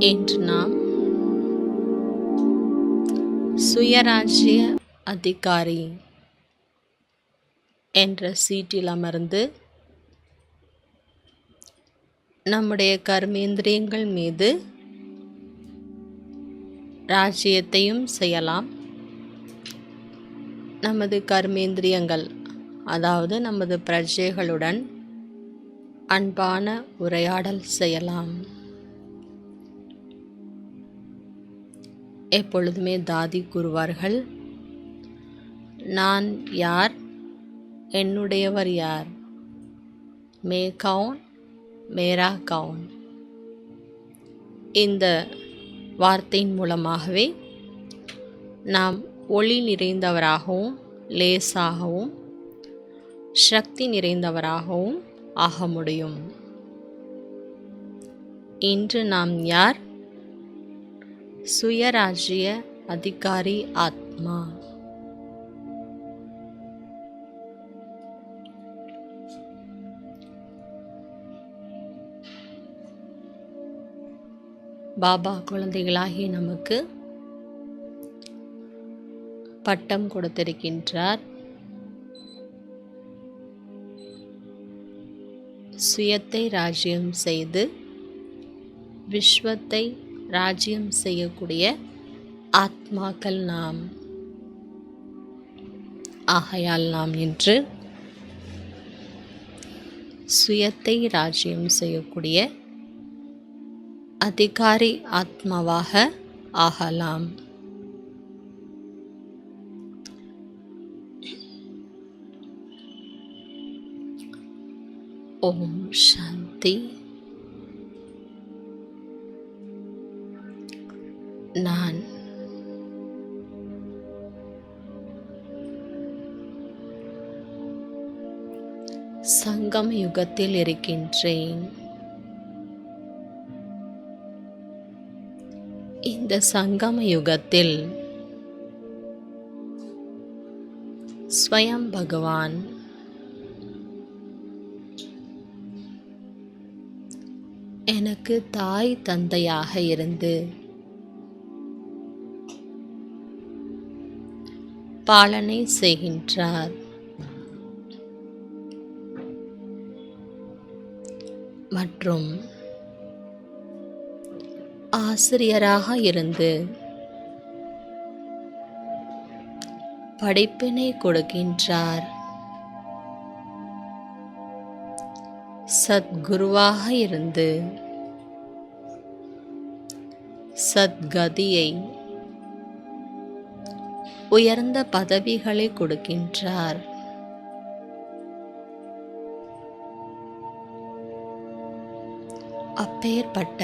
இன்று நாம் சுயராஜ்ய அதிகாரி என்ற சீட்டில் அமர்ந்து நம்முடைய கர்மேந்திரியங்கள் மீது ராஜ்யத்தையும் செய்யலாம். நமது கர்மேந்திரியங்கள், அதாவது நமது பிரஜைகளுடன் அன்பான உரையாடல் செய்யலாம். எப்பொழுதுமே தாதி கூறுவார்கள், நான் யார், என்னுடையவர் யார், மே கவுன் மேரா கவுன். இந்த வார்த்தையின் மூலமாகவே நாம் ஒளி நிறைந்தவராகவும் லேசாகவும் சக்தி நிறைந்தவராகவும் ஆக முடியும். இன்று நாம் யார்? சுயராஜ்ய அதிகாரி ஆத்மா. பாபா குழந்தைகளாகி நமக்கு பட்டம் கொடுத்திருக்கின்றார். சுயத்தை ராஜ்யம் செய்து விஸ்வத்தை ராஜ்யம் செய்யக்கூடிய ஆத்மாக்கள் நாம். ஆகையால் நாம் இன்று சுயத்தை ராஜ்யம் செய்யக்கூடிய அதிகாரி ஆத்மாவாக ஆகலாம். ஓம் சாந்தி. நான் சங்கம் யுகத்தில் இருக்கின்றேன். இந்த சங்கம யுகத்தில் ஸ்வயம் பகவான் எனக்கு தாய் தந்தையாக இருந்து பாலனை செய்கின்றார். மற்றும் ஆசிரியராக இருந்து படிப்பினை கொடுக்கின்றார். சத்குருவாக இருந்து சத்கதியை, உயர்ந்த பதவிகளை கொடுக்கின்றார். அப்பேற்பட்ட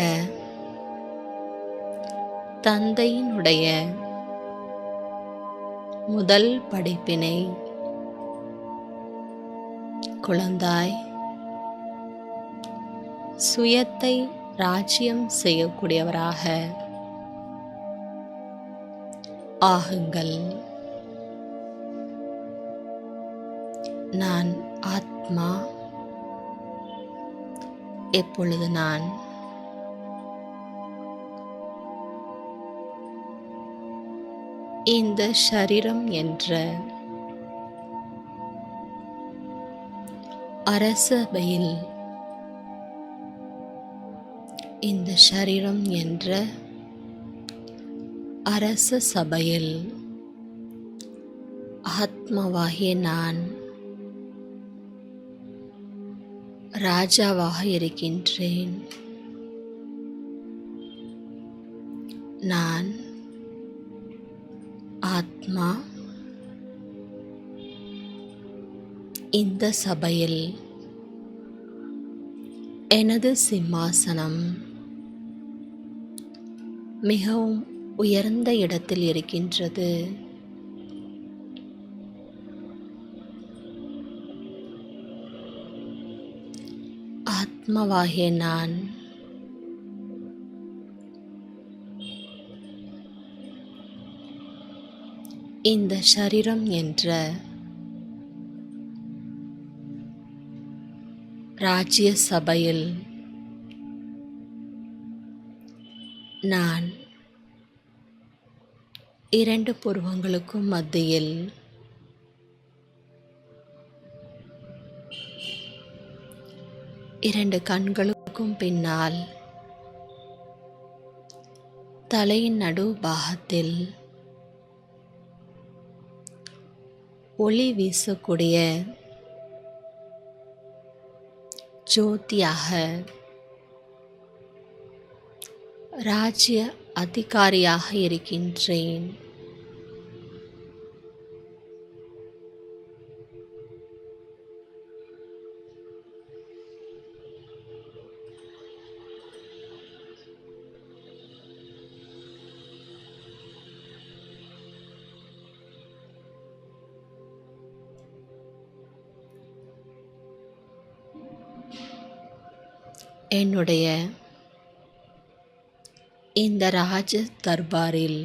தந்தையினுடைய முதல் படிப்பினை, குழந்தாய், சுயத்தை ராஜ்யம் செய்யக்கூடியவராக ஆகுங்கள். நான் ஆத்மா. எப்பொழுது நான் இந்த ஷரீரம் என்ற அரசபையில், இந்த ஷரீரம் என்ற அரச சபையில் ஆத்மாவாகிய நான் ராஜாவாக இருக்கின்றேன். நான் ஆத்மா இந்த சபையில் எனது சிம்மாசனம் மிகவும் உயர்ந்த இடத்தில் இருக்கின்றது. ஆத்மாவாகிய நான் இந்த ஷரீரம் என்ற ராஜ்ய சபையில் நான் இரண்டு புருவங்களுக்கும் மத்தியில் இரண்டு கண்களுக்கும் பின்னால் தலையின் நடு பாகத்தில் ஒளி வீசக்கூடிய ஜோதியாக ராஜ்ய அதிகாரியாக இருக்கின்றேன். என்னுடைய இந்த ராஜ தர்பாரில்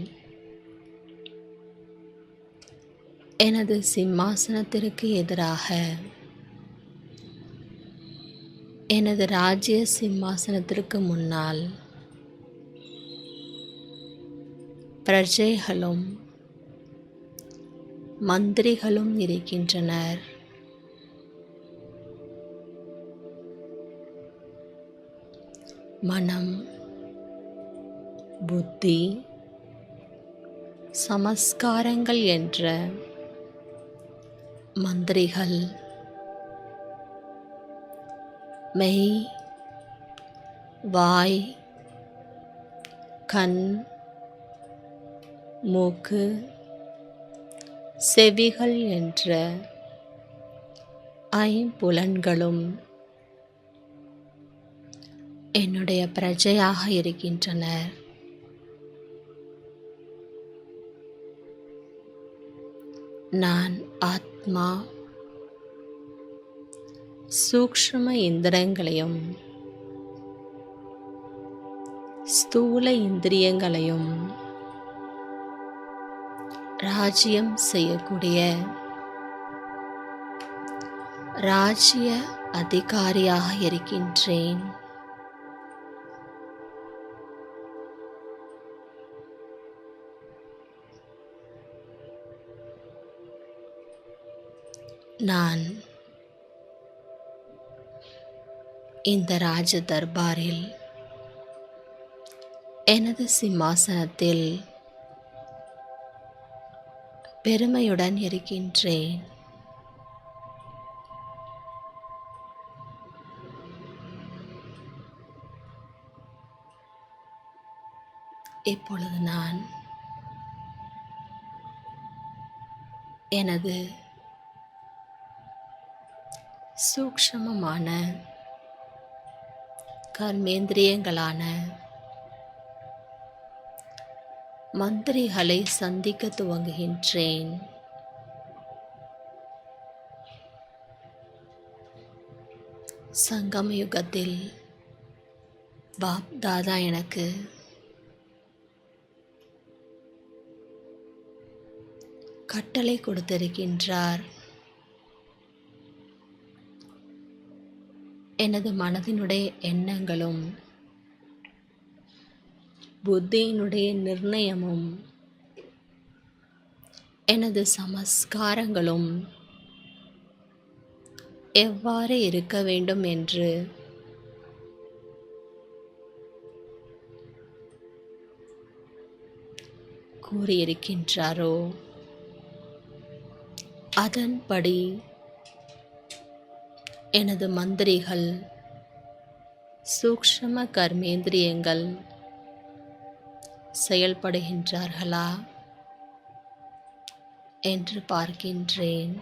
எனது சிம்மாசனத்திற்கு எதிராக எனது ராஜ்ய சிம்மாசனத்திற்கு முன்னால் பிரஜைகளும் மந்திரிகளும் இருக்கின்றனர். மனம், புத்தி, சமஸ்காரங்கள் என்ற மந்திரிகள் மெய், வாய், கண், மூக்கு, செவிகள் என்ற ஐம்புலன்களும் என்னுடைய பிரஜையாக இருக்கின்றனர். நான் ஆத்மா சூக்ஷ்ம இந்திரங்களையும் ஸ்தூல இந்திரியங்களையும் ராஜ்யம் செய்யக்கூடிய ராஜ்ய அதிகாரியாக இருக்கின்றேன். நான் இந்த ராஜ தர்பாரில் எனது சிம்மாசனத்தில் பெருமையுடன் இருக்கின்றேன். இப்பொழுது நான் எனது சூக்ஷ்மமான கர்மேந்திரியங்களான மந்திரிகளை சந்திக்க துவங்குகின்றேன். சங்கம யுகத்தில் பாப் தாதா எனக்கு கட்டளை கொடுத்திருக்கின்றார். எனது மனதினுடைய எண்ணங்களும் புத்தியினுடைய நிர்ணயமும் எனது சமஸ்காரங்களும் எவ்வாறு இருக்க வேண்டும் என்று கூறியிருக்கின்றாரோ அதன்படி எனது மந்திரிகள் சூக்ஷ்ம கர்மேந்திரியங்கள் செயல்படுகின்றார்களா என்று பார்க்கின்றேன்.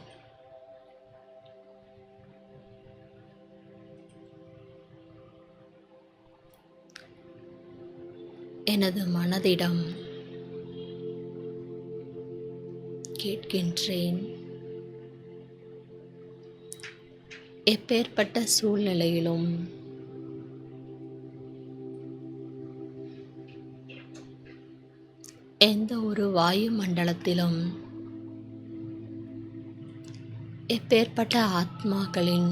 எனது மனதிடம் கேட்கின்றேன், எப்பேற்பட்ட சூழ்நிலையிலும் எந்த ஒரு வாயு மண்டலத்திலும் எப்பேற்பட்ட ஆத்மாக்களின்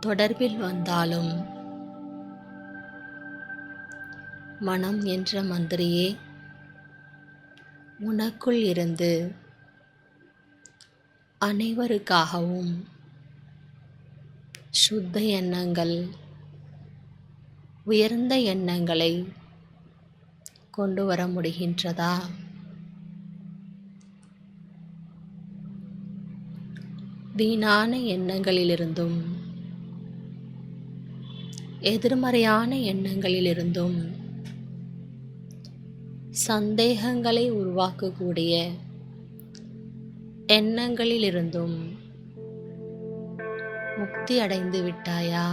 தொடர்பில் வந்தாலும் மனம் என்ற மந்திரியே உனக்குள் இருந்து அனைவருக்காகவும் சுத்த எண்ணங்கள், உயர்ந்த எண்ணங்களை கொண்டு வர முடிகின்றதா? வீணான எண்ணங்களிலிருந்தும் எதிர்மறையான எண்ணங்களிலிருந்தும் சந்தேகங்களை உருவாக்கக்கூடிய எண்ணங்களிலிருந்தும் முக்தி அடைந்து விட்டாயா?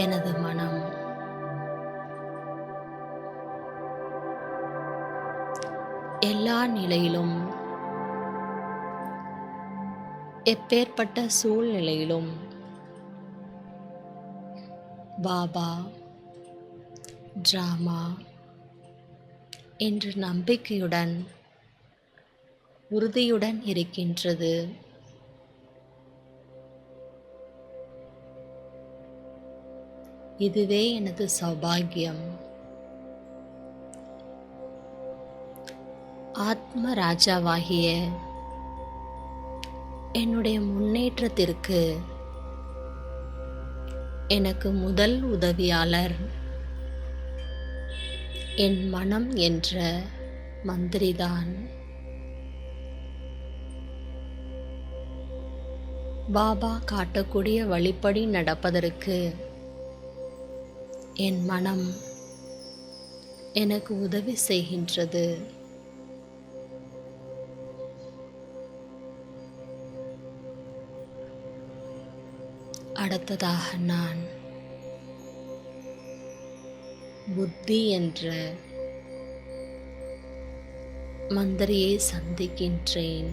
எனது மனம் எல்லா நிலையிலும், எப்பேற்பட்ட சூழ்நிலையிலும் பாபா, டிராமா என்ற நம்பிக்கையுடன், உறுதியுடன் இருக்கின்றது. இதுவே எனது சௌபாகியம். ஆத்ம ராஜாவாகிய என்னுடைய முன்னேற்றத்திற்கு எனக்கு முதல் உதவியாளர் என் மனம் என்ற மந்திரிதான். பாபா காட்டக்கூடிய வழிப்படி நடப்பதற்கு என் மனம் எனக்கு உதவி செய்கின்றது. அடுத்ததாக நான் புத்தி என்ற மந்திரியை சந்திக்கின்றேன்.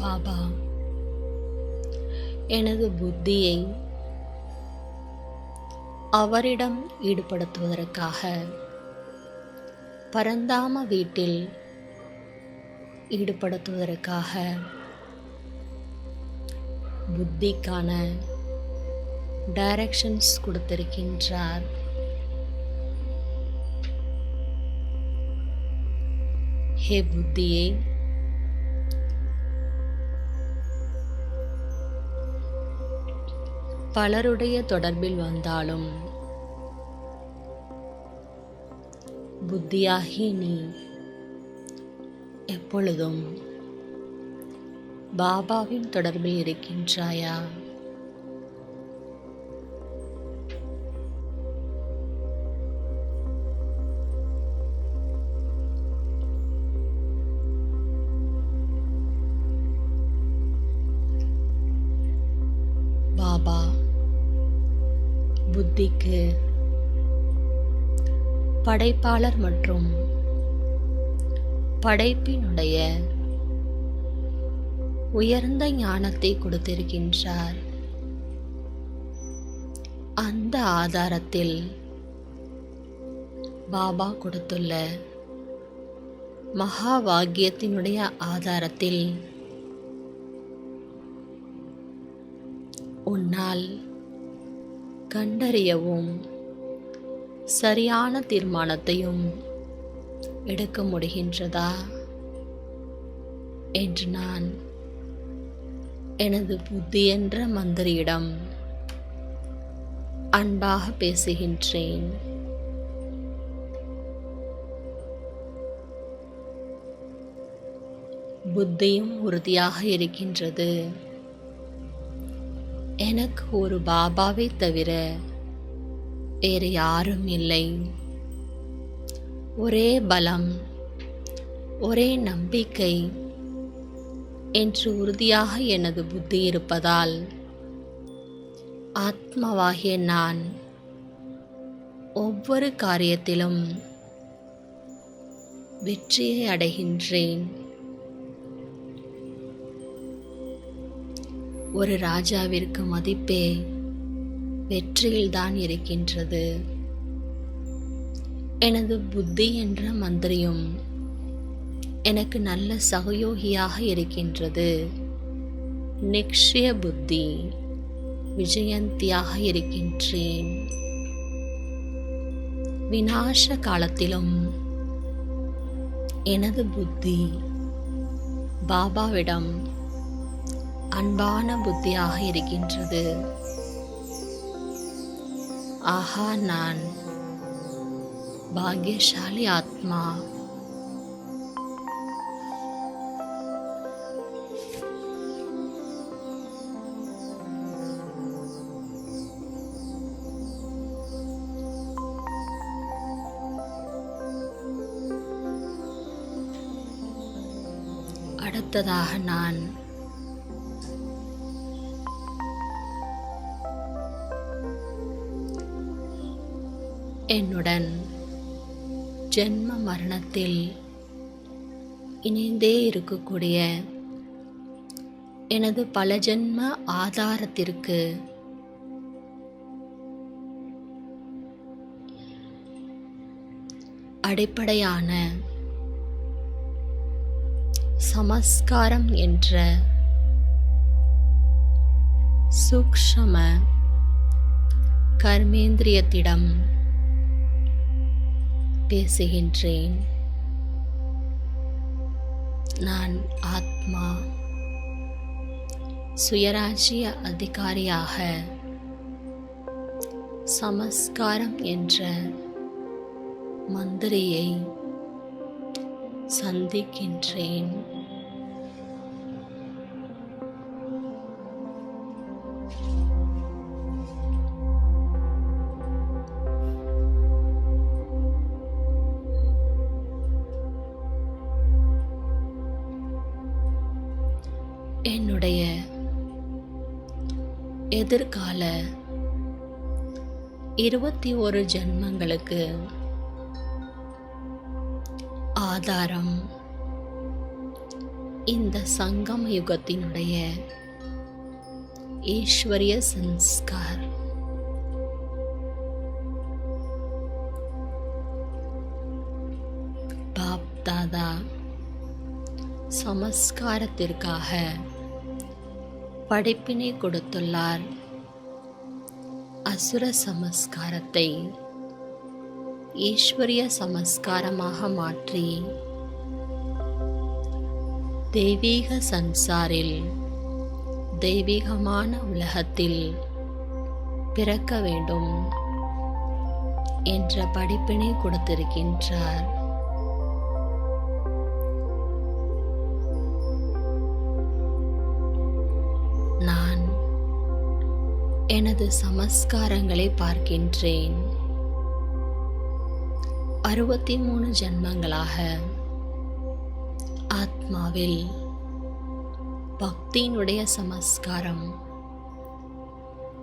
பாபா, எனது புத்தியை அவரிடம் ஈடுபடுத்துவதற்காக பரந்தாம வீட்டில் ஈடுபடுத்துவதற்காக புத்திக்கான டைரக்ஷன்ஸ் கொடுத்திருக்கின்றார். ஹே புத்தியே, பலருடைய தொடர்பில் வந்தாலும் புத்தியாகி நீ எப்பொழுதும் பாபாவின் தொடர்பில் இருக்கின்றாயா? பாபா புத்திக்கு படைப்பாளர் மற்றும் படைப்பினுடைய உயர்ந்த ஞானத்தை கொடுத்திருக்கின்றார். அந்த ஆதாரத்தில் பாபா கொடுத்துள்ள மகா வாக்கியத்தினுடைய ஆதாரத்தில் உன்னால் கண்டறியவும் சரியான தீர்மானத்தையும் எடுக்க முடிகின்றதா என்று நான் எனது புத்தி என்ற மந்திரியிடம் அன்பாக பேசுகின்றேன். புத்தியும் உறுதியாக இருக்கின்றது. எனக்கு ஒரு பாபாவை தவிர வேறு யாரும் இல்லை. ஒரே பலம், ஒரே நம்பிக்கை என்று உறுதியாக எனது புத்தி இருப்பதால் ஆத்மாவாகிய நான் ஒவ்வொரு காரியத்திலும் வெற்றியை அடைகின்றேன். ஒரு ராஜாவிற்கு மதிப்பே வெற்றியில்தான் இருக்கின்றது. எனது புத்தி என்ற மந்திரியும் எனக்கு நல்ல சகயோகியாக இருக்கின்றது. நிக்ஷய புத்தி விஜயந்தியாக இருக்கின்றேன். விநாச காலத்திலும் எனது புத்தி பாபாவிடம் அன்பான புத்தியாக இருக்கின்றது. ஆஹா, நான் பாக்யசாலி ஆத்மா. அடுத்ததாக நான் என்னுடன் ஜென்ம மரணத்தில் இணைந்தே இருக்கக்கூடிய எனது பல ஜென்ம ஆதாரத்திற்கு அடிப்படையான சமஸ்காரம் என்ற சூக்ஷ்ம கர்மேந்திரியத்திடம் பேசுகின்றேன். நான் ஆத்மா சுயராஜ்ய அதிகாரியாக சமஸ்காரம் என்ற மந்திரியை சந்திக்கின்றேன். என்னுடைய எதிர்கால 21 ஜென்மங்களுக்கு ஆதாரம் இந்த சங்கம யுகத்தினுடைய ஈஸ்வரிய சன்ஸ்கார். பாப் தாதா சமஸ்காரத்திற்காக படிப்பினை கொடுத்துள்ளார். அசுர சமஸ்காரத்தை ஈஸ்வரிய சமஸ்காரமாக மாற்றி தெய்வீக சன்சாரில் தெய்வீகமான உலகத்தில் பிறக்க வேண்டும் என்ற படிப்பினை கொடுத்திருக்கின்றார். நான் எனது சமஸ்காரங்களை பார்க்கின்றேன். 63 ஜென்மங்களாக ஆத்மாவில் பக்தியினுடைய சமஸ்காரம்,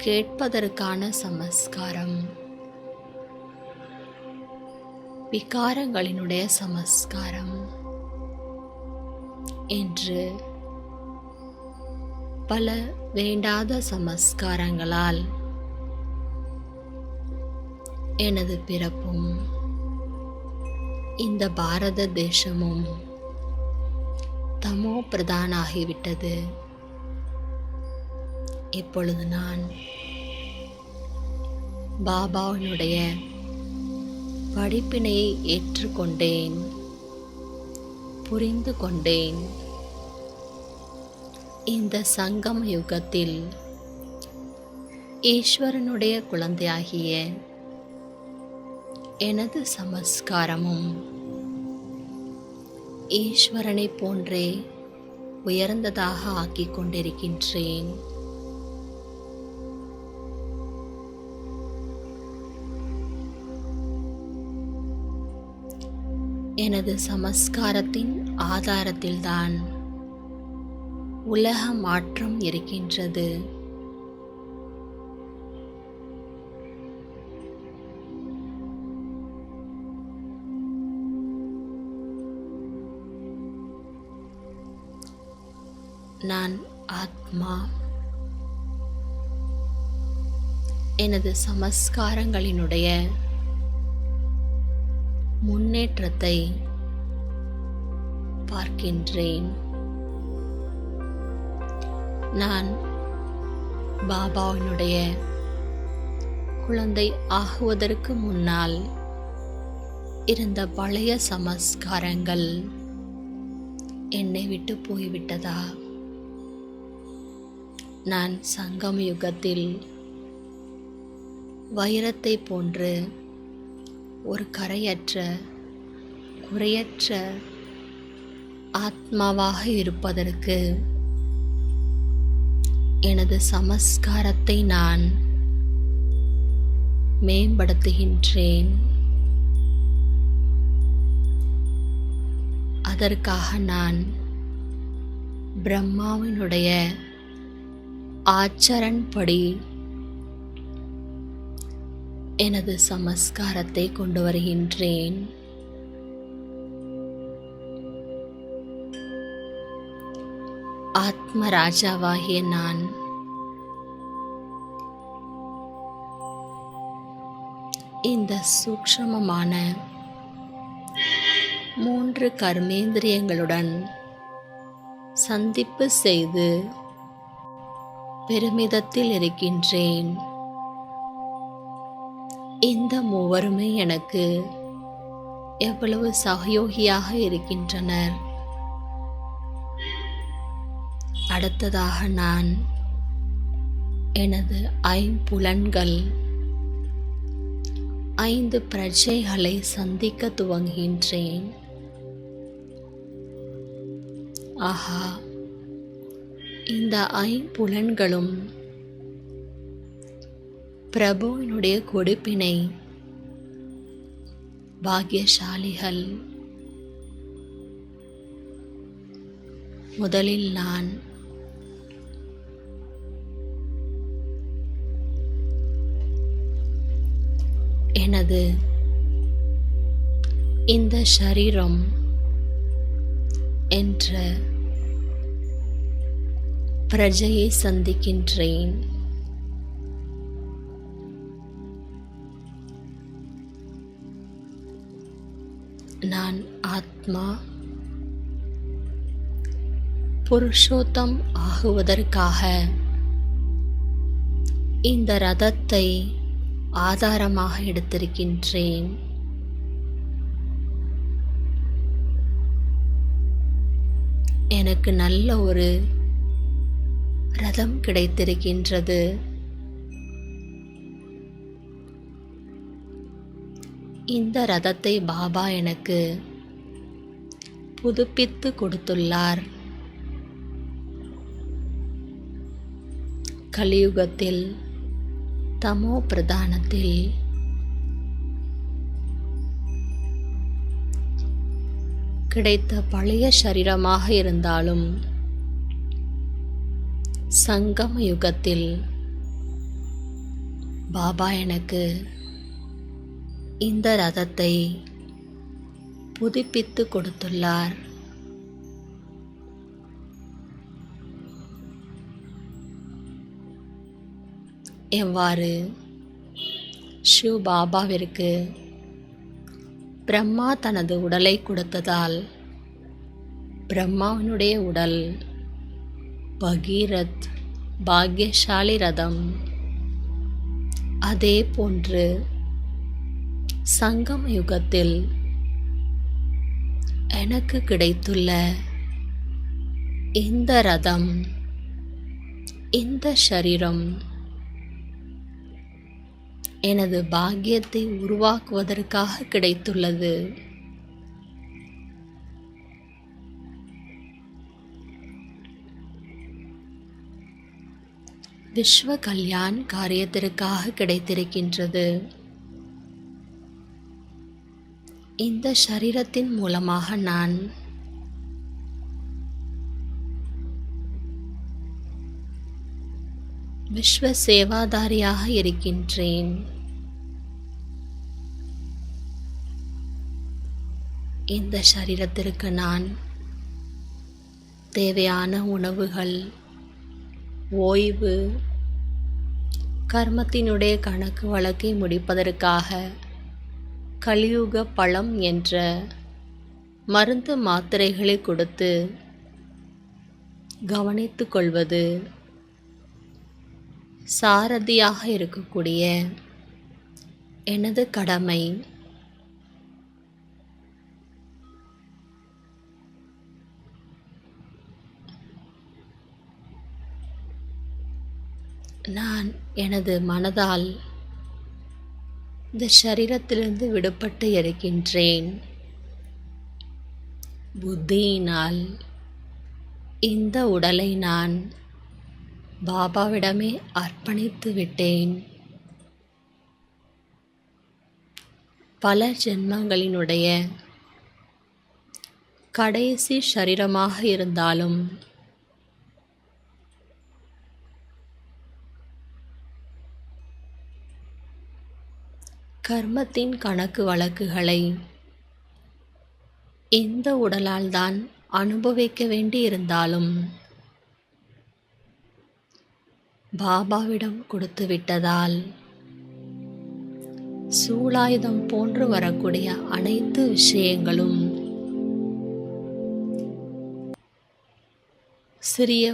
கேட்பதற்கான சமஸ்காரம், விகாரங்களினுடைய சமஸ்காரம் என்று பல வேண்டாத சமஸ்காரங்களால் எனது பிறப்பும் இந்த பாரத தேசமும் தமோ பிரதானாகிவிட்டது. இப்பொழுது நான் பாபாவினுடைய படிப்பினையை ஏற்றுக்கொண்டேன், புரிந்து கொண்டேன். இந்த சங்கம யுகத்தில் ஈஸ்வரனுடைய குழந்தையாகிய எனது சமஸ்காரமும் ஈஸ்வரனை போன்றே உயர்ந்ததாக ஆக்கிக் கொண்டிருக்கின்றேன். எனது சமஸ்காரத்தின் ஆதாரத்தில்தான் உலக மாற்றம் இருக்கின்றது. நான் ஆத்மா. எனது சமஸ்காரங்களினுடைய முன்னேற்றத்தை பார்க்கின்றேன். நான் பாபாவினுடைய குழந்தை ஆகுவதற்கு முன்னால் இருந்த பழைய சமஸ்காரங்கள் என்னை விட்டு போய்விட்டதா? நான் சங்கம யுகத்தில் வைரத்தை போன்று ஒரு கரையற்ற குறையற்ற ஆத்மாவாக இருப்பதற்கு எனது சமஸ்காரத்தை நான் மேம்படுத்துகின்றேன். அதற்காக நான் பிரம்மாவினுடைய ஆச்சரண்படி எனது சமஸ்காரத்தை கொண்டு வருகின்றேன். ஆத்மராஜாவாகிய நான் இந்த சூக்ஷ்மமான 3 கர்மேந்திரியங்களுடன் சந்திப்பு செய்து பெருமிதத்தில் இருக்கின்றேன். இந்த மூவருமே எனக்கு எவ்வளவு சகயோகியாக இருக்கின்றனர். அடுத்ததாக நான் எனது 5 புலன்கள் 5 பிரஜைகளை சந்திக்க துவங்குகின்றேன். ஆஹா, இந்த 5 புலன்களும் பிரபுவினுடைய கொடுப்பினை பாக்கியசாலிகள். முதலில் நான் எனது இந்த ஷரீரம் என்ற பிரஜையை சந்திக்கின்றேன். நான் ஆத்மா புருஷோத்தம் ஆகுவதற்காக இந்த ரதத்தை ஆதாரமாக எடுத்திருக்கின்றேன். எனக்கு நல்ல ஒரு ரதம் கிடைத்திருக்கின்றது. இந்த ரதத்தை பாபா எனக்கு புதுப்பித்து கொடுத்துள்ளார். கலியுகத்தில் தமோ பிரதானத்தில் கிடைத்த பழைய சரீரமாக இருந்தாலும் சங்கம யுகத்தில் பாபா எனக்கு இந்த ரதத்தை புதுப்பித்து கொடுத்துள்ளார். எவ்வாறு ஷிவ் பாபாவிற்கு பிரம்மா தனது உடலை கொடுத்ததால் பிரம்மாவினுடைய உடல் பகீரத் பாக்யசாலி ரதம், அதே போன்று சங்கம யுகத்தில் எனக்கு கிடைத்துள்ள இந்த ரதம், இந்த ஷரீரம் எனது பாக்கியத்தை உருவாக்குவதற்காக கிடைத்துள்ளது. விஸ்வ கல்யாண் காரியத்திற்காக கிடைத்திருக்கின்றது. இந்த ஷரீரத்தின் மூலமாக நான் விஸ்வ சேவாதாரியாக இருக்கின்றேன். இந்த ஷரீரத்திற்கு நான் தேவையான உணவுகள், ஓய்வு, கர்மத்தினுடைய கணக்கு வழக்கை முடிப்பதற்காக கலியுக பழம் என்ற மருந்து மாத்திரைகளை கொடுத்து கவனித்துக் கொள்வது சாரதியாக இருக்கக்கூடிய எனது கடமை. நான் எனது மனதால் இந்த சரீரத்திலிருந்து விடுபட்டு இருக்கின்றேன். புத்தியினால் இந்த உடலை நான் பாபாவிடமே அர்ப்பணித்து விட்டேன். பல ஜென்மங்களினுடைய கடைசி சரீரமாக இருந்தாலும் கர்மத்தின் கணக்கு வழக்குகளை இந்த உடலால் தான் அனுபவிக்க வேண்டி இருந்தாலும் பாபாவிடம் கொடுத்து விட்டதால் சூலாயுதம் போன்று வரக்கூடிய அனைத்து விஷயங்களும் சிறிய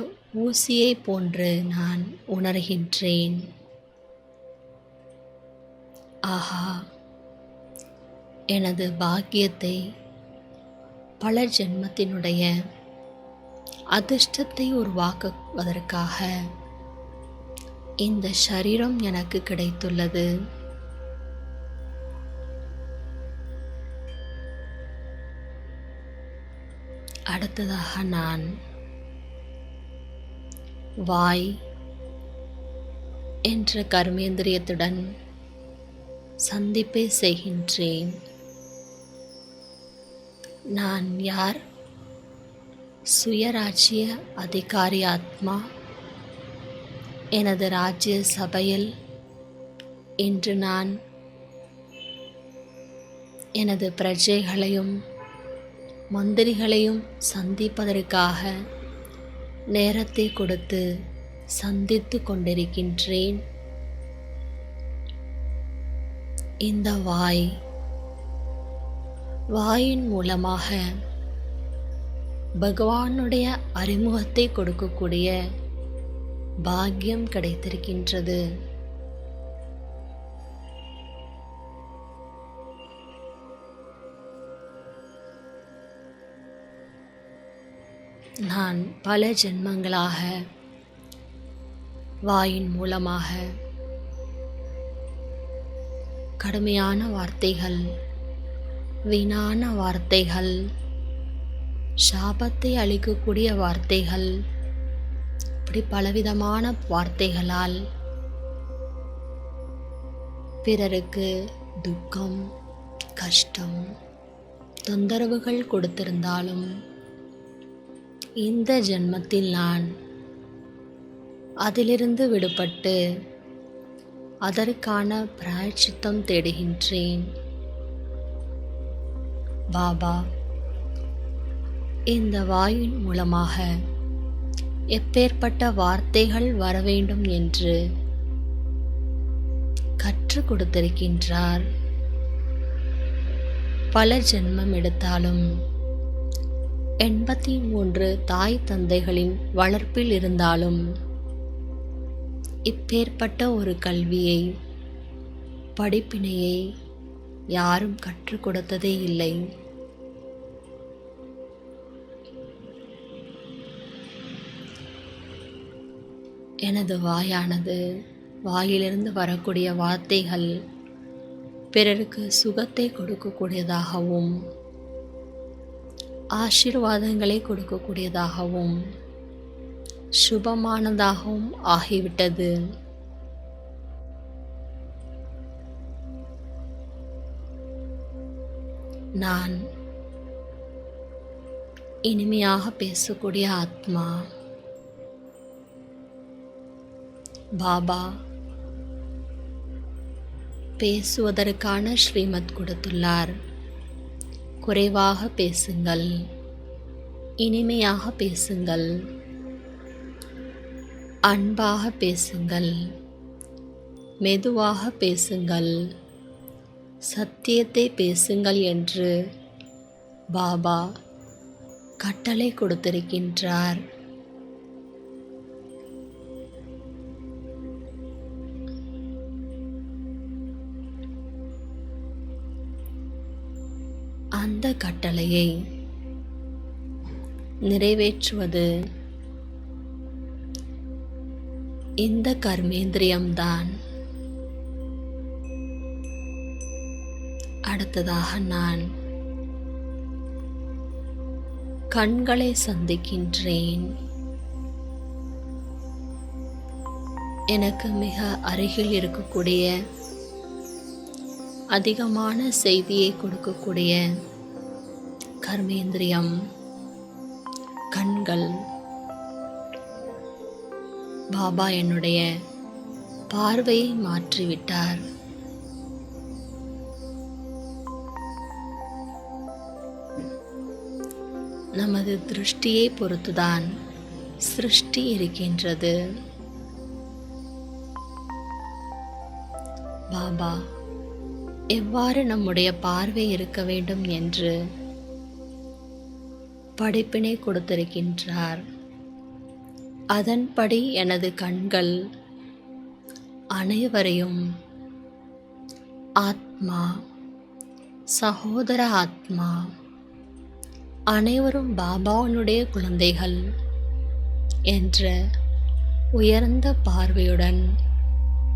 ஊசியை போன்று நான் உணர்கின்றேன். ஆஹா, எனது பாக்கியத்தை, பல ஜென்மத்தினுடைய அதிர்ஷ்டத்தை உருவாக்குவதற்காக இந்த சரீரம் எனக்கு கிடைத்துள்ளது. அடுத்ததாக நான் வாய் என்ற கர்மேந்திரியத்துடன் சந்திப்பை செய்கின்றேன். நான் யார்? சுயராஜ்ய அதிகாரி ஆத்மா. எனது ராஜ்ய சபையில் இன்று நான் எனது பிரஜைகளையும் மந்திரிகளையும் சந்திப்பதற்காக நேரத்தை கொடுத்து சந்தித்து கொண்டிருக்கின்றேன். இந்த வாயின் மூலமாக பகவானுடைய அறிமுகத்தை கொடுக்கக்கூடிய பாக்கியம் கிடைத்திருக்கின்றது. நான் பல ஜென்மங்களாக வாயின் மூலமாக கடுமையான வார்த்தைகள், வீணான வார்த்தைகள், சாபத்தை அளிக்கக்கூடிய வார்த்தைகள், இப்படி பலவிதமான வார்த்தைகளால் பிறருக்கு துக்கம், கஷ்டம், தொந்தரவுகள் கொடுத்திருந்தாலும் இந்த ஜென்மத்தில் நான் அதிலிருந்து விடுபட்டு அதற்கான பிராயச்சித்தம் தேடுகின்றேன். பாபா இந்த வாயின் மூலமாக எப்பேற்பட்ட வார்த்தைகள் வர வேண்டும் என்று கற்றுக் கொடுத்திருக்கின்றார். பல ஜென்மம் எடுத்தாலும் 83 தாய் தந்தைகளின் வளர்ப்பில் இருந்தாலும் இப்பேற்பட்ட ஒரு கல்வியை, படிப்பினையை யாரும் கற்றுக் கொடுத்ததே இல்லை. எனது வாயானது, வாயிலிருந்து வரக்கூடிய வார்த்தைகள் பிறருக்கு சுகத்தை கொடுக்கக்கூடியதாகவும் ஆசீர்வாதங்களை கொடுக்கக்கூடியதாகவும் சுபமானதாகவும் ஆகிவிட்டது. நான் இனிமையாக பேசக்கூடிய ஆத்மா. பாபா பேசுவதற்கான ஸ்ரீமத் கொடுத்துள்ளார். குறைவாக பேசுங்கள், இனிமையாக பேசுங்கள், அன்பாக பேசுங்கள், மெதுவாக பேசுங்கள், சத்தியத்தை பேசுங்கள் என்று பாபா கட்டளை கொடுத்திருக்கின்றார். அந்த கட்டளையை நிறைவேற்றுவது இந்த கர்மேந்திரியம்தான். அடுத்ததாக நான் கண்களை சந்திக்கின்றேன். எனக்கு மிக அருகில் இருக்கக்கூடிய அதிகமான செய்தியை கொடுக்கக்கூடிய கர்மேந்திரியம் கண்கள். பாபா என்னுடைய பார்வையை மாற்றிவிட்டார். நமது திருஷ்டியை பொறுத்துதான் சிருஷ்டி இருக்கின்றது. பாபா எவ்வாறு நம்முடைய பார்வை இருக்க வேண்டும் என்று படிப்பினை கொடுத்திருக்கின்றார். அதன்படி எனது கண்கள் அனைவரையும் ஆத்மா, சகோதர ஆத்மா, அனைவரும் பாபாவினுடைய குழந்தைகள் என்ற உயர்ந்த பார்வையுடன்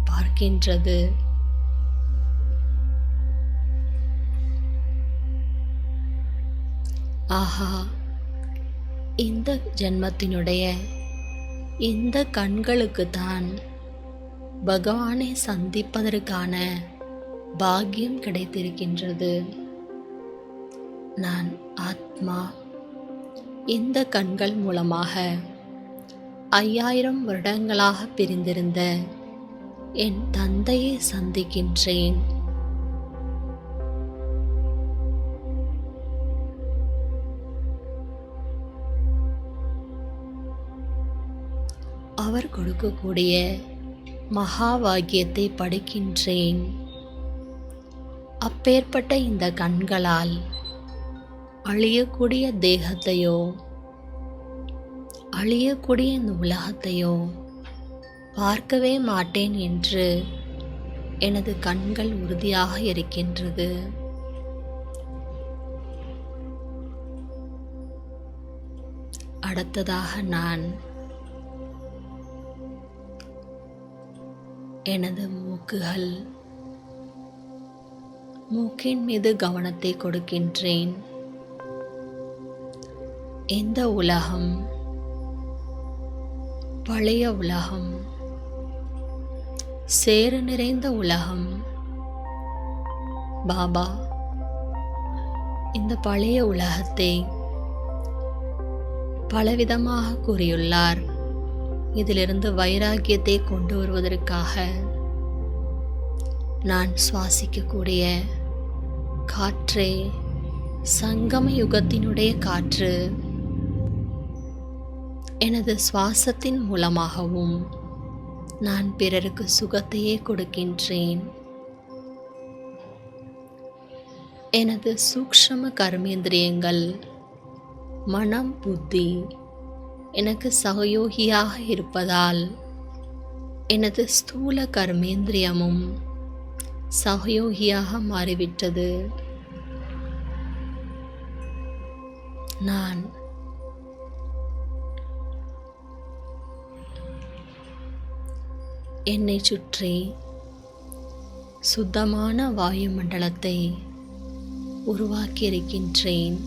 பார்க்கின்றது. ஆஹா, இந்த ஜென்மத்தினுடைய இந்த கண்களுக்குத்தான் பகவானை சந்திப்பதற்கான பாக்கியம் கிடைத்திருக்கின்றது. நான் ஆத்மா இந்த கண்கள் மூலமாக 5000 வருடங்களாக பிரிந்திருந்த என் தந்தையை சந்திக்கின்றேன். அவர் கொடுக்கக்கூடிய மகா வாக்கியத்தை படிக்கின்றேன். அப்பேற்பட்ட இந்த கண்களால் அழியக்கூடிய தேகத்தையோ அழியக்கூடிய இந்த உலகத்தையோ பார்க்கவே மாட்டேன் என்று எனது கண்கள் உறுதியாக இருக்கின்றது. அடுத்ததாக நான் எனது மூக்கின் மீது கவனத்தை கொடுக்கின்றேன். இந்த உலகம் பழைய உலகம், சேறு நிறைந்த உலகம். பாபா இந்த பழைய உலகத்தை பலவிதமாக கூறியுள்ளார். இதிலிருந்து வைராக்கியத்தை கொண்டு வருவதற்காக நான் சுவாசிக்கக்கூடிய காற்றே சங்கம யுகத்தினுடைய காற்று. எனது சுவாசத்தின் மூலமாகவும் நான் பிறருக்கு சுகத்தையே கொடுக்கின்றேன். எனது சூக்ஷ்ம கர்மேந்திரியங்கள் மனம், புத்தி எனக்கு சகயோகியாக இருப்பதால் எனது ஸ்தூல கர்மேந்திரியமும் சகயோகியாக மாறிவிட்டது. நான் என்னை சுற்றி சுத்தமான வாயுமண்டலத்தை உருவாக்கியிருக்கின்றேன்.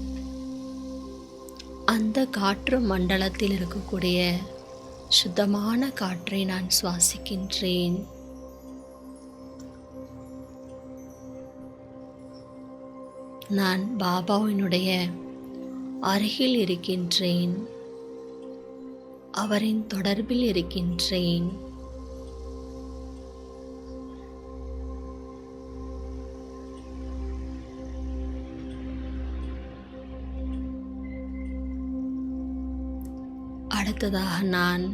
அந்த காற்று மண்டலத்தில் இருக்கக்கூடிய சுத்தமான காற்றை நான் சுவாசிக்கின்றேன். நான் பாபாவினுடைய அருகில் இருக்கின்றேன். அவரின் தொடர்பில் இருக்கின்றேன். அடுத்ததாக நான்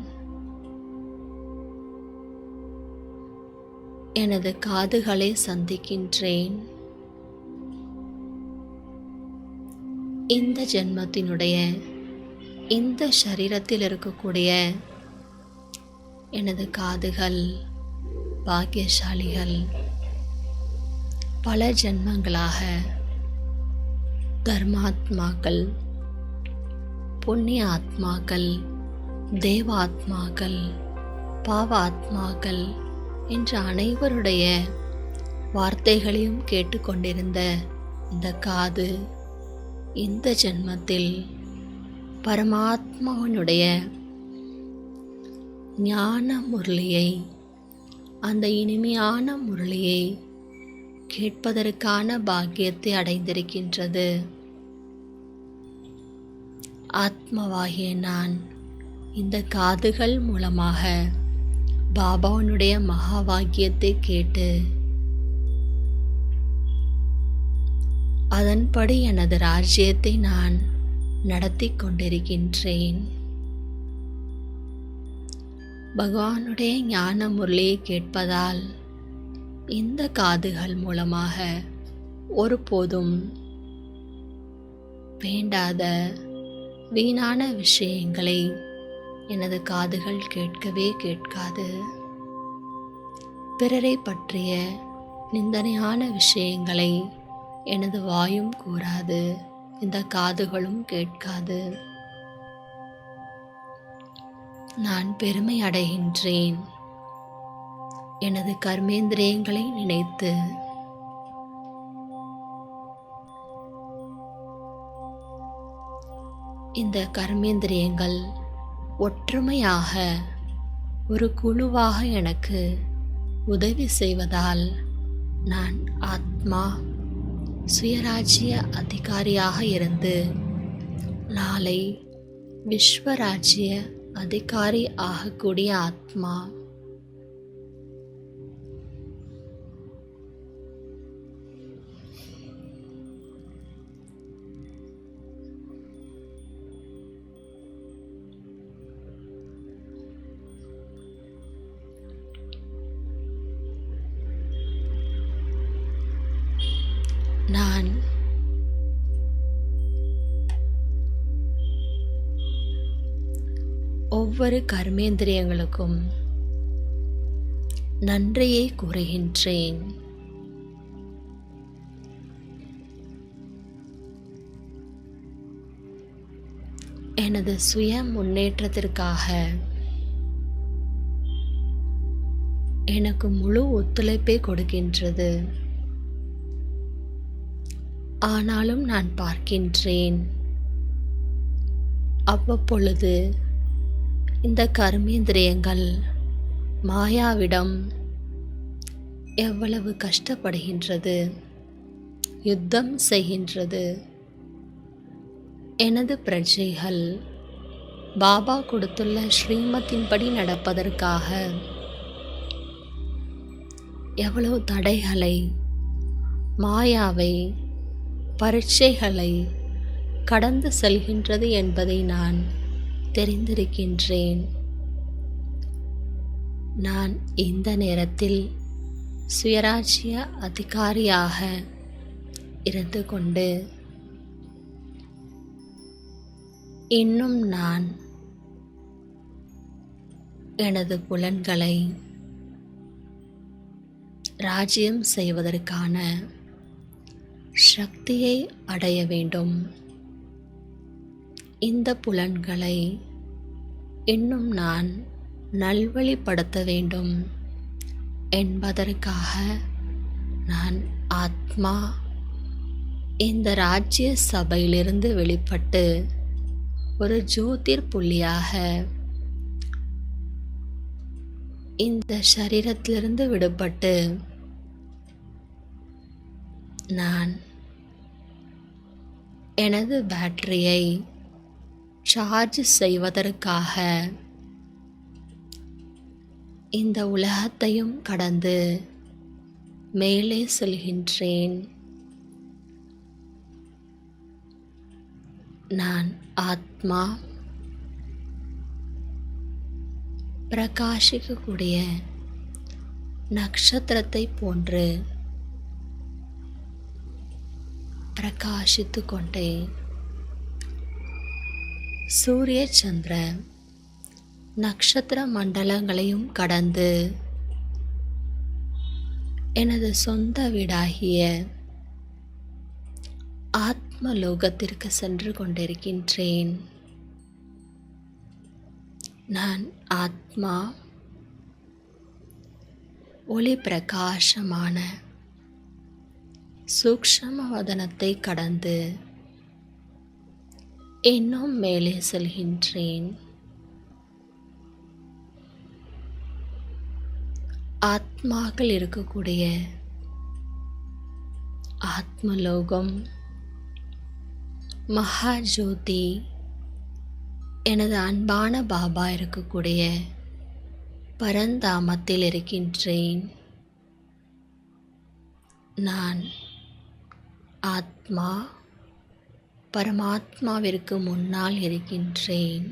எனது காதுகளை சந்திக்கின்றேன். இந்த ஜென்மத்தினுடைய இந்த சரீரத்தில் இருக்கக்கூடிய எனது காதுகள் பாக்கியசாலிகள். பல ஜென்மங்களாக தர்மாத்மாக்கள், புண்ணிய ஆத்மாக்கள், தேவாத்மாக்கள், பாவாத்மாக்கள் என்ற அனைவருடைய வார்த்தைகளையும் கேட்டுக்கொண்டிருந்த இந்த காது இந்த ஜென்மத்தில் பரமாத்மாவினுடைய ஞான முரளியை, அந்த இனிமையான முரளியை கேட்பதற்கான பாக்கியத்தை அடைந்திருக்கின்றது. ஆத்மாவாகிய நான் இந்த காதுகள் மூலமாக பாபாவினுடைய மகா வாக்கியத்தை கேட்டு அதன்படி எனது ராஜ்யத்தை நான் நடத்தி கொண்டிருக்கின்றேன். பகவானுடைய ஞான முரளியை கேட்பதால் இந்த காதுகள் மூலமாக ஒருபோதும் வேண்டாத வீணான விஷயங்களை எனது காதுகள் கேட்கவே கேட்காது. பிறரை பற்றிய நிந்தனையான விஷயங்களை எனது வாயும் கூறாது, இந்த காதுகளும் கேட்காது. நான் பெருமை அடைகின்றேன் எனது கர்மேந்திரியங்களை நினைத்து. இந்த கர்மேந்திரியங்கள் ஒற்றுமையாக ஒரு குழுவாக எனக்கு உதவி செய்வதால் நான் ஆத்மா சுயராஜ்ய அதிகாரியாக இருந்து நாளை விஸ்வராஜ்ய அதிகாரி ஆகக்கூடிய ஆத்மா. நான் ஒவ்வொரு கர்மேந்திரியங்களுக்கும் நன்றியை கூறுகின்றேன். எனது சுய முன்னேற்றத்திற்காக எனக்கு முழு ஒத்துழைப்பை கொடுக்கின்றது. ஆனாலும் நான் பார்க்கின்றேன், அவ்வப்பொழுது இந்த கர்மேந்திரியங்கள் மாயாவிடம் எவ்வளவு கஷ்டப்படுகின்றது, யுத்தம் செய்கின்றது. எனது பிரஜைகள் பாபா கொடுத்துள்ள ஸ்ரீமத்தின்படி நடப்பதற்காக எவ்வளவு தடைகளை, மாயாவை, பரீட்சைகளை கடந்து செல்கின்றது என்பதை நான் தெரிந்திருக்கின்றேன். நான் இந்த நேரத்தில் சுயராஜ்ய அதிகாரியாக இருந்து கொண்டு இன்னும் நான் எனது புலன்களை ராஜ்யம் செய்வதற்கான சக்தியை அடைய வேண்டும். இந்த புலன்களை இன்னும் நான் நல்வழிப்படுத்த வேண்டும் என்பதற்காக நான் ஆத்மா இந்த ராஜ்ய சபையிலிருந்து வெளிப்பட்டு ஒரு ஜோதிர் புள்ளியாக இந்த சரீரத்திலிருந்து விடுபட்டு நான் எனது பேட்டரியை சார்ஜ் செய்வதற்காக இந்த உலகத்தையும் கடந்து மேலே செல்கின்றேன். நான் ஆத்மா பிரகாசிக்கக்கூடிய நட்சத்திரத்தை போன்று பிரகாசித்து கொண்டே சூரிய சந்திர நட்சத்திர மண்டலங்களையும் கடந்து எனது சொந்த வீடாகிய ஆத்மலோகத்திற்கு சென்று கொண்டிருக்கின்றேன். நான் ஆத்மா ஒளி பிரகாசமான சூக்ஷ்ம வதனத்தை கடந்து இன்னும் மேலே செல்கின்றேன். ஆத்மாக்கள் இருக்கக்கூடிய ஆத்மலோகம் மகாஜோதி எனது அன்பான பாபா இருக்கக்கூடிய பரந்தாமத்தில் இருக்கின்றேன். நான் ஆத்மா பரமாத்மாவிற்கு முன்னால் இருக்கின்றேன்.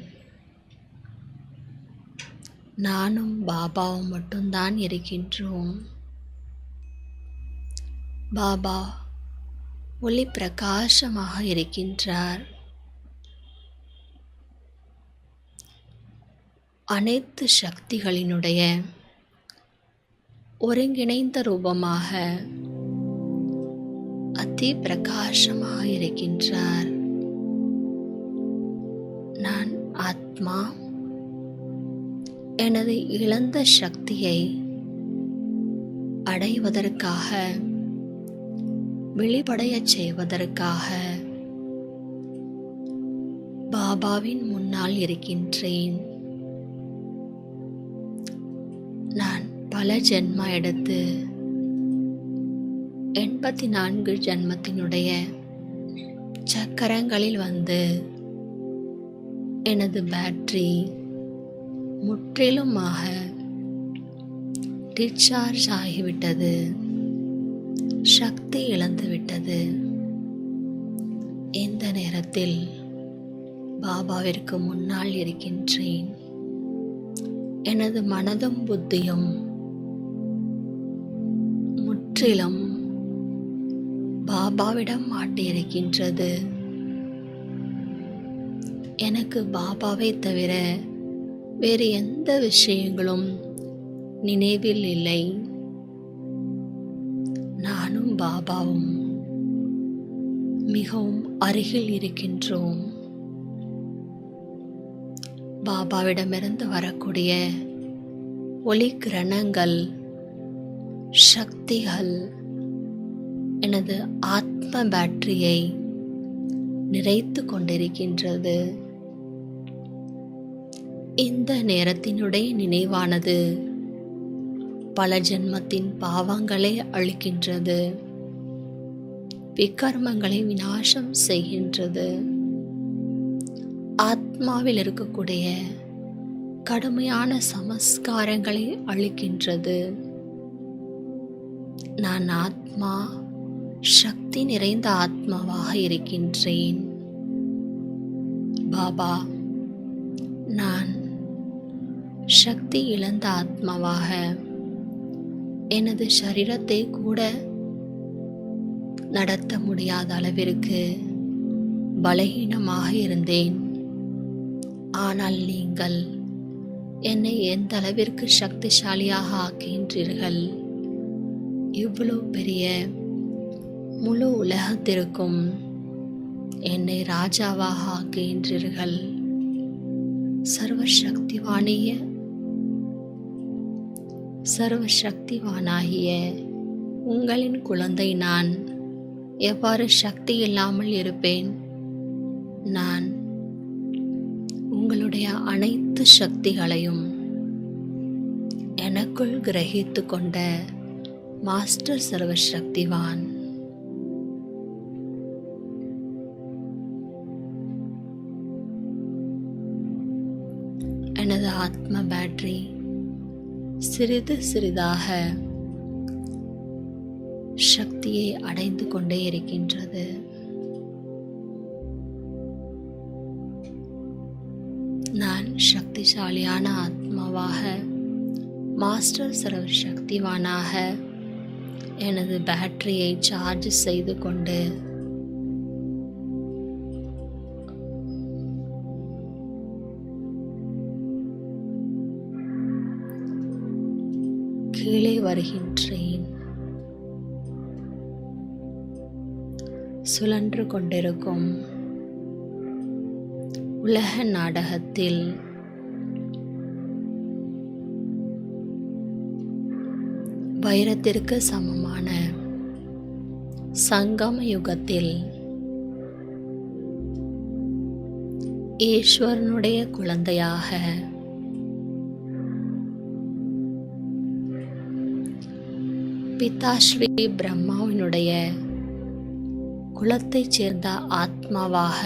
நானும் பாபாவும் மட்டும்தான் இருக்கின்றோம். பாபா ஒளி பிரகாசமாக இருக்கின்றார். அனைத்து சக்திகளினுடைய ஒருங்கிணைந்த ரூபமாக அதி பிரகாசமாக இருக்கின்றார். நான் ஆத்மா எனது இழந்த சக்தியை அடைவதற்காக விழிப்படையச் செய்வதற்காக பாபாவின் முன்னால் இருக்கின்றேன். நான் பல ஜென்மா எடுத்து 84 ஜென்மத்தினுடைய சக்கரங்களில் வந்து எனது பேட்டரி முற்றிலுமாக டிஸ்சார்ஜ் ஆகிவிட்டது. சக்தி இழந்துவிட்டது. இந்த நேரத்தில் பாபாவிற்கு முன்னால் இருக்கின்றேன். எனது மனதும் புத்தியும் முற்றிலும் பாபாவிடம் மாட்டியிருக்கின்றது. எனக்கு பாபாவை தவிர வேறு எந்த விஷயங்களும் நினைவில் இல்லை. நானும் பாபாவும் மிகவும் அருகில் இருக்கின்றோம். பாபாவிடமிருந்து வரக்கூடிய ஒளி கிரணங்கள் சக்திகள் எனது ஆத்ம பேட்டரியை நிறைத்து கொண்டிருக்கின்றது. இந்த நேரத்தினுடைய நினைவானது பல ஜென்மத்தின் பாவங்களை அழிக்கின்றது. விகர்மங்களை விநாசம் செய்கின்றது. ஆத்மாவில் இருக்கக்கூடிய கடுமையான சமஸ்காரங்களை அழிக்கின்றது. நான் ஆத்மா சக்தி நிறைந்த ஆத்மாவாக இருக்கின்றேன். பாபா, நான் சக்தி இழந்த ஆத்மாவாக எனது சரீரத்தை கூட நடத்த முடியாத அளவிற்கு பலகீனமாக இருந்தேன். ஆனால் நீங்கள் என்னை எந்த அளவிற்கு சக்திசாலியாக ஆக்கின்றீர்கள். இவ்வளவு பெரிய முழு உலகத்திற்கும் என்னை ராஜாவாக ஆக்குகின்றீர்கள். சர்வசக்திவானாகிய உங்களின் குழந்தை நான் எவ்வாறு சக்தி இல்லாமல் இருப்பேன்? நான் உங்களுடைய அனைத்து சக்திகளையும் எனக்குள் கிரகித்து கொண்ட மாஸ்டர் சர்வசக்திவான். எனது ஆத்ம பேட்டரி சிறிது சிறிதாக சக்தியை அடைந்து கொண்டே இருக்கின்றது. நான் சக்திசாலியான ஆத்மா ஆத்மாவாக மாஸ்டர் சர்வசக்திவானாக எனது பேட்டரியை சார்ஜ் செய்து கொண்டு கீழே வருகின்றேன். சுழன்று கொண்டிருக்கும் உலக நாடகத்தில் வைரத்திற்கு சமமான சங்கம யுகத்தில் ஈஸ்வரனுடைய குழந்தையாக பிதாஸ்ரீ பிரம்மாவினுடைய குலத்தைச் சேர்ந்த ஆத்மாவாக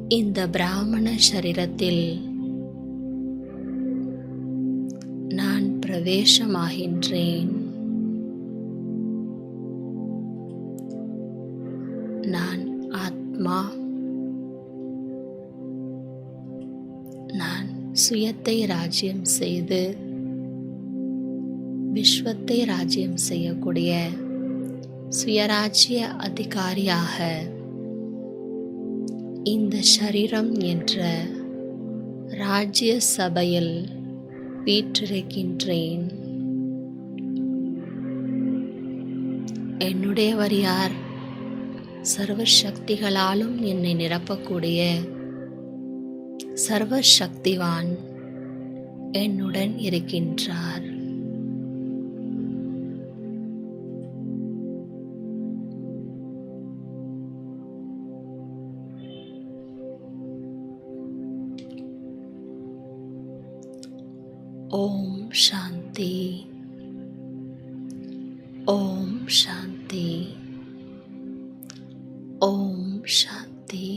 இந்த பிராமண சரீரத்தில் நான் பிரவேசமாகின்றேன். நான் ஆத்மா. நான் சுயத்தை ராஜ்யம் செய்து விஸ்வத்தை ராஜ்யம் செய்யக்கூடிய சுயராஜ்ய அதிகாரியாக இந்த சரீரம் என்ற ராஜ்ய சபையில் வீற்றிருக்கின்றேன். என்னுடையவர் யார்? சர்வ சக்திகளாலும் என்னை நிரப்பக்கூடிய சர்வ சக்திவான் என்னுடன் இருக்கின்றார். ஓம் சாந்தி. ஓம் சாந்தி. ஓம் சாந்தி.